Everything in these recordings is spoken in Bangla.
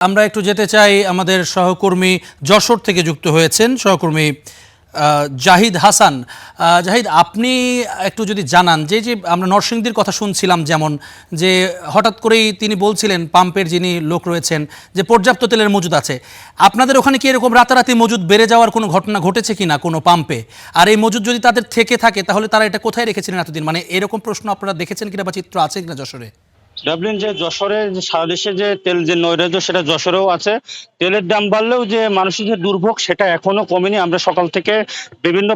আমরা একটু যেতে চাই আমাদের সহকর্মী যশোর থেকে যুক্ত হয়েছেন সহকর্মী জাহিদ হাসান। জাহিদ, আপনি একটু যদি জানান যে যে আমরা নরসিংদীর কথা শুনছিলাম, যেমন যে হঠাৎ করেই তিনি বলছিলেন পাম্পের যিনি লোক রয়েছেন যে পর্যাপ্ত তেলের মজুদ আছে। আপনাদের ওখানে কি এরকম রাতারাতি মজুদ বেড়ে যাওয়ার কোনো ঘটনা ঘটেছে কিনা কোনো পাম্পে? আর এই মজুদ যদি তাদের থেকে থাকে তাহলে তারা এটা কোথায় রেখেছিলেন এতদিন? মানে এরকম প্রশ্ন আপনারা দেখেছেন কিনা বা চিত্র আছে কিনা যশোরে? ডাবলিন যে যশোরে যে সারা দেশে যে তেল যে নৈরাজ্য সেটা যশোরেও আছে। তেলের দাম বাড়লেও যে মানুষের যে দুর্ভোগ সেটা এখনো কমেনি। আমরা সকাল থেকে বিভিন্ন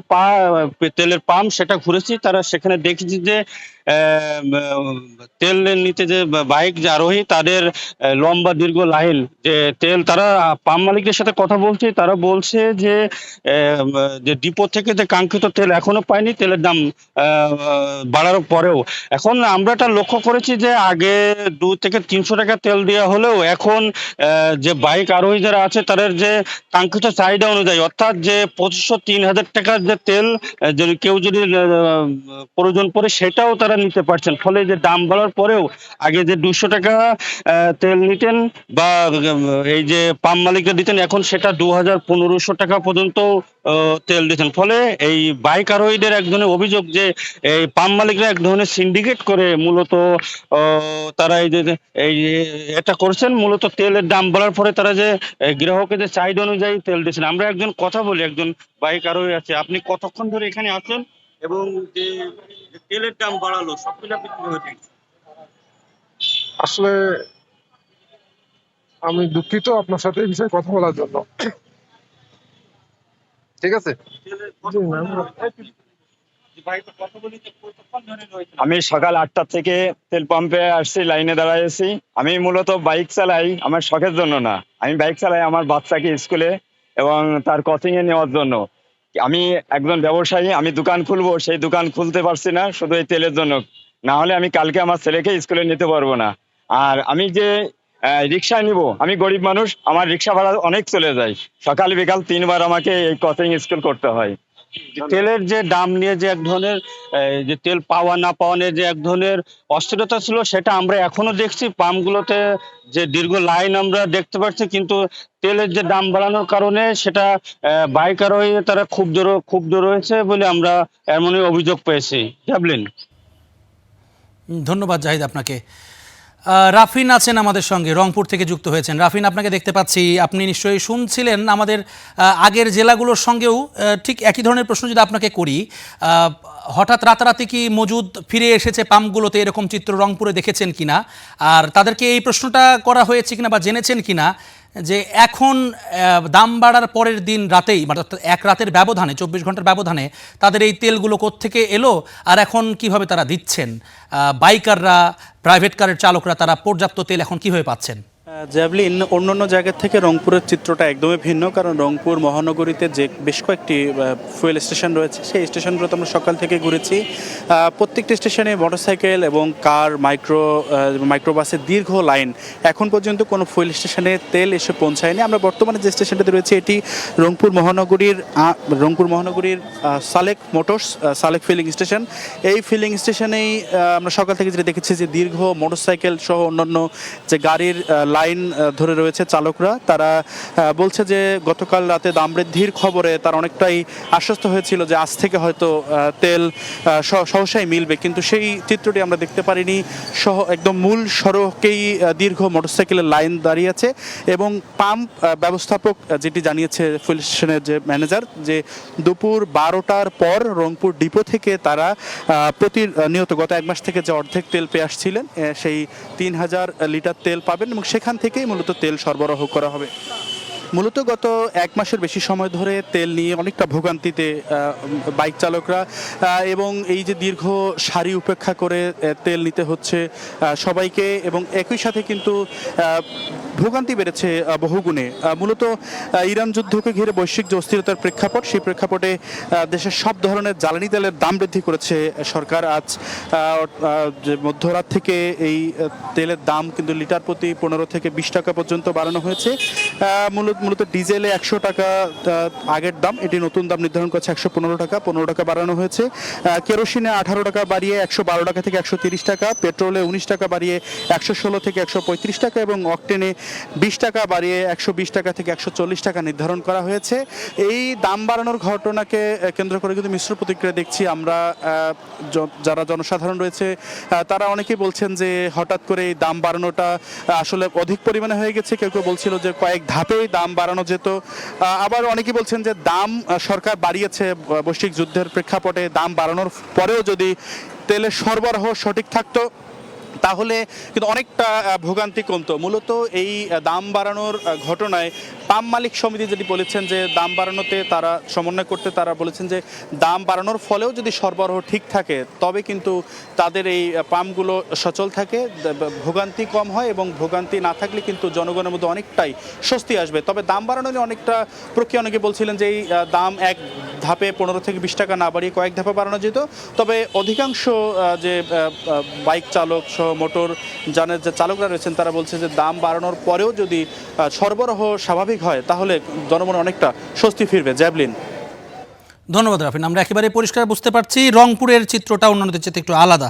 তেলের পাম্প সেটা ঘুরেছি, তারা সেখানে দেখেছি যে তেল নিতে যে বাইক যে আরোহী তাদের লম্বা দীর্ঘ লাইন, যে তেল তারা পাম্প মালিকদের সাথে কথা বলছে, তারা বলছে যে যে ডিপো থেকে যে কাঙ্ক্ষিত তেল এখনো পায়নি, তেলের দাম বাড়ার পরেও। এখন আমরা এটা লক্ষ্য করেছি যে আগে 2 থেকে 300 টাকা তেল দেওয়া হলেও এখন যে বাইক আরোহী যারা আছে তাদের যে কাঙ্ক্ষিত চাহিদা অনুযায়ী, অর্থাৎ যে 2500-3000 টাকার যে তেল যদি কেউ যদি প্রয়োজন পড়ে সেটাও তারা নিতে পারছেন। ফলে যে দাম বাড়ার পরেও আগে যে 200 টাকা তেল নিতেন বা এই যে পাম্প মালিকরা দিতেন, এখন সেটা 2000-1500 টাকা পর্যন্ত তেল দিতেন। ফলে এই বাইক আরোহীদের এক ধরনের অভিযোগ যে এই পাম্প মালিকরা এক ধরনের সিন্ডিকেট করে মূলত তারা এই যে এটা করছেন, মূলত তেলের দাম বাড়ার পরে তারা যে গ্রাহকের যে চাহিদা অনুযায়ী তেল দিচ্ছেন। আমরা একজন কথা বলি, একজন বাইক আরোহী আছে। আপনি কতক্ষণ ধরে এখানে আছেন এবং যে তেলের দাম বাড়ালো সব মিলে আপনি কিভাবে দেখছেন? আসলে আমি দুঃখিত আপনার সাথে এই বিষয়ে কথা বলার জন্য। ঠিক আছে। জি, ম্যাম। আমি সকাল 8টা থেকে তেল পাম্পে আসছি, লাইনে দাঁড়াইছি। আমি মূলত বাইক চালাই আমার শখের জন্য না, আমি বাইক চালাই আমার বাচ্চাকে স্কুলে এবং তার কোচিং এ নেওয়ার জন্য। আমি একজন ব্যবসায়ী, আমি দোকান খুলবো, সেই দোকান খুলতে পারছি না শুধু এই তেলের জন্য। না হলে আমি কালকে আমার ছেলেকে স্কুলে নিতে পারবো না। আর আমি যে রিক্সায় নিব, আমি গরিব মানুষ, আমার রিক্সা ভাড়া অনেক চলে যায়। সকাল বিকাল 3বার আমাকে এই কোচিং স্কুল করতে হয়। তেলের যে দাম নিয়ে যে এক ধরনের যে তেল পাওয়া না পাওয়ানোর যে এক ধরনের অস্থিরতা ছিল, সেটা আমরা এখনো দেখছি। পাম্পগুলোতে যে দীর্ঘ লাইন আমরা দেখতে পাচ্ছি, কিন্তু তেলের যে দাম বাড়ানোর কারণে সেটা বাইক আরোহী তারা ক্ষুব্ধ রয়েছে বলে আমরা এমনই অভিযোগ পেয়েছি। জাবলিন। ধন্যবাদ জাহিদ আপনাকে। রাফিন আছেন আমাদের সঙ্গে, রংপুর থেকে যুক্ত হয়েছেন। রাফিন, আপনাকে দেখতে পাচ্ছি, আপনি নিশ্চয়ই শুনছিলেন আমাদের আগের জেলাগুলোর সঙ্গেও ঠিক একই ধরনের প্রশ্ন যদি আপনাকে করি। হঠাৎ রাতারাতি কি মজুদ ফিরে এসেছে পাম্পগুলোতে, এরকম চিত্র রংপুরে দেখেছেন কিনা? আর তাদেরকে এই প্রশ্নটা করা হয়েছে কিনা বা জেনেছেন কিনা যে এখন দাম বাড়ার পরের দিন রাতেই, মানে এক রাতের ব্যবধানে, 24 ঘন্টার ব্যবধানে তাদের এই তেলগুলো কোত্থেকে এলো আর এখন কিভাবে তারা দিচ্ছেন? বাইকাররা, প্রাইভেট কারের চালকরা তারা পর্যাপ্ত তেল এখন কিভাবে পাচ্ছেন? জ্যাভলিন, অন্যান্য জায়গা থেকে রংপুরের চিত্রটা একদমই ভিন্ন, কারণ রংপুর মহানগরীতে যে বেশ কয়েকটি ফুয়েল স্টেশন রয়েছে, সেই স্টেশনগুলোতে আমরা সকাল থেকে ঘুরেছি। প্রত্যেকটি স্টেশনে মোটরসাইকেল এবং কার, মাইক্রোবাসের দীর্ঘ লাইন। এখন পর্যন্ত কোনো ফুয়েল স্টেশনে তেল এসে পৌঁছায়নি। আমরা বর্তমানে যে স্টেশনটাতে রয়েছে এটি রংপুর মহানগরীর সালেক মোটরস, সালেক ফিলিং স্টেশন। এই ফিলিং স্টেশনেই আমরা সকাল থেকে যেটা দেখেছি যে দীর্ঘ মোটরসাইকেল সহ অন্যান্য যে গাড়ির লাইন ধরে রয়েছে চালকরা, তারা বলছে যে গতকাল রাতে দাম বৃদ্ধির খবরে তারা অনেকটাই আশ্বস্ত হয়েছিল যে আজ থেকে হয়তো তেল সহসাই মিলবে, কিন্তু সেই চিত্রটি আমরা দেখতে পারিনি। একদম মূল সড়কেই দীর্ঘ মোটরসাইকেলের লাইন দাঁড়িয়ে আছে এবং পাম্প ব্যবস্থাপক যেটি জানিয়েছে ফুয়েল স্টেশনের যে ম্যানেজার, যে দুপুর 12টার পর রংপুর ডিপো থেকে তারা প্রতিনিয়ত গত 1 মাস থেকে যে অর্ধেক তেল পেয়ে আসছিলেন সেই 3000 লিটার তেল পাবেন এবং সেখান থেকেই মূলত তেল সরবরাহ করা হবে। মূলত গত 1 মাসের বেশি সময় ধরে তেল নিয়ে অনেকটা ভোগান্তিতে বাইক চালকরা, এবং এই যে দীর্ঘ সারি উপেক্ষা করে তেল নিতে হচ্ছে সবাইকে, এবং একই সাথে কিন্তু ভোগান্তি বেড়েছে বহুগুণে। মূলত ইরান যুদ্ধকে ঘিরে বৈশ্বিক যে অস্থিরতার প্রেক্ষাপট, সেই প্রেক্ষাপটে দেশের সব ধরনের জ্বালানি তেলের দাম বৃদ্ধি করেছে সরকার। আজ যে মধ্যরাত থেকে এই তেলের দাম কিন্তু লিটার প্রতি 15 থেকে 20 টাকা পর্যন্ত বাড়ানো হয়েছে। মূলত ডিজেলে 100 টাকা আগের দাম, এটি নতুন দাম নির্ধারণ করেছে 115 টাকা, 15 টাকা বাড়ানো হয়েছে। কেরোসিনে 18 টাকা বাড়িয়ে 112 টাকা থেকে 130 টাকা, পেট্রোলে 19 টাকা বাড়িয়ে 116 থেকে 135 টাকা এবং অকটেনে 20 টাকা বাড়িয়ে 120 টাকা থেকে 140 টাকা নির্ধারণ করা হয়েছে। এই দাম বাড়ানোর ঘটনাকে কেন্দ্র করে কিন্তু মিশ্র প্রতিক্রিয়া দেখছি আমরা। যারা জনসাধারণ রয়েছে তারা অনেকেই বলছেন যে হঠাৎ করে এই দাম বাড়ানোটা আসলে অধিক পরিমাণে হয়ে গেছে। কেউ কেউ বলছিল যে কয়েক ধাপেই দাম বাড়ানো যেত। আবার অনেকেই বলছেন যে দাম সরকার বাড়িয়েছে বৈশ্বিক যুদ্ধের প্রেক্ষাপটে, দাম বাড়ানোর পরেও যদি তেলের সরবরাহ সঠিক থাকতো তাহলে কিন্তু অনেকটা ভোগান্তি কমতো। মূলত এই দাম বাড়ানোর ঘটনায় পাম মালিক সমিতি যেটি বলেছেন যে দাম বাড়ানোতে তারা সমন্বয় করতে তারা বলেছেন যে দাম বাড়ানোর ফলেও যদি সরবরাহ ঠিক থাকে তবে কিন্তু তাদের এই পাম্পগুলো সচল থাকে, ভোগান্তি কম হয় এবং ভোগান্তি না থাকলে কিন্তু জনগণের মধ্যে অনেকটাই স্বস্তি আসবে। তবে দাম বাড়ানো নিয়ে অনেকটা প্রক্রিয়া, অনেকে বলছিলেন যে এই দাম এক ধাপে 15 থেকে 20 টাকা না বাড়িয়ে কয়েক ধাপে বাড়ানো যেত। তবে অধিকাংশ যে বাইক চালক সহ মোটর যানের যে চালকরা রয়েছেন তারা বলছে যে দাম বাড়ানোর পরেও যদি সরবরাহ স্বাভাবিক হয় তাহলে জনগণ অনেকটা স্বস্তি ফিরবে। জ্যাভলিন। ধন্যবাদ রাফিন, আমরা একেবারে পরিষ্কার বুঝতে পারছি রংপুরের চিত্রটা অন্যান্যদের চেয়ে একটু আলাদা।